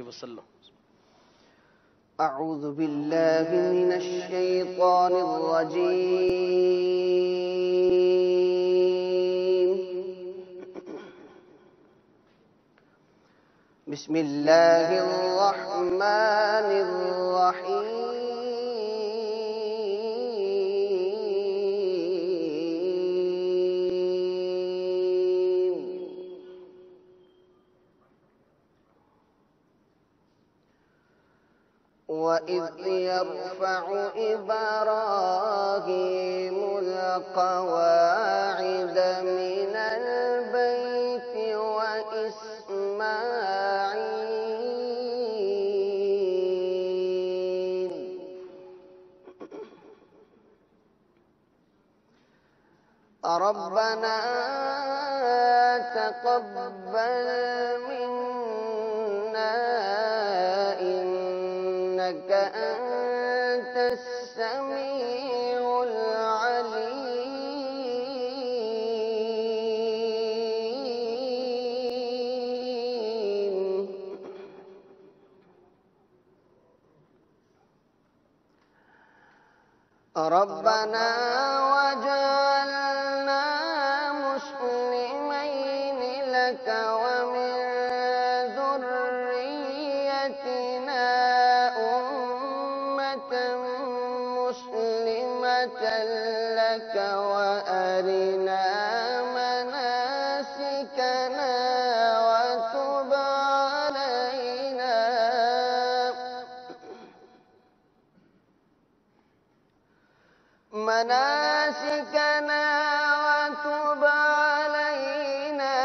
وسلم. أعوذ بالله من الشيطان الرجيم. بسم الله الرحمن الرحيم. وإذ يرفع إبراهيم القواعد من البيت وإسماعيل ربنا تقبل منا إنك أنت السميع العليم. ربنا وجعلنا مسلمين لك ومن ذريتنا أمة مسلمة لك وأرنا مناسكنا وتب علينا وتب علينا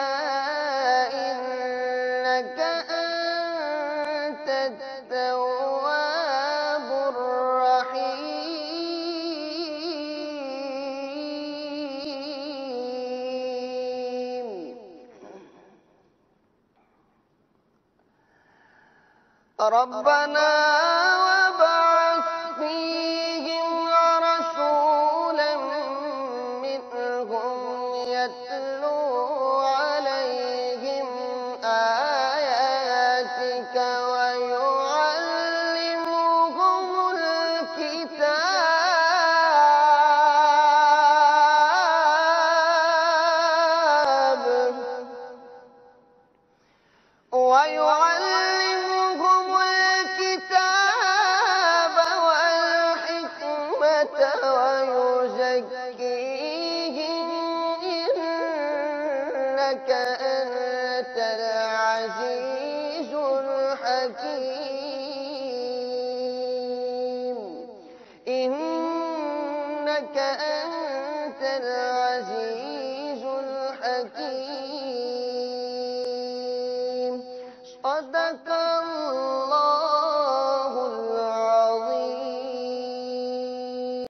إنك أنت التواب الرحيم. ربنا وابعث فيهم رسولا منهم يتلو عليهم آياتك ويعلمهم الكتاب والحكمة ويزكيهم إنك أنت العزيز الحكيم. إنك أنت العزيز الحكيم.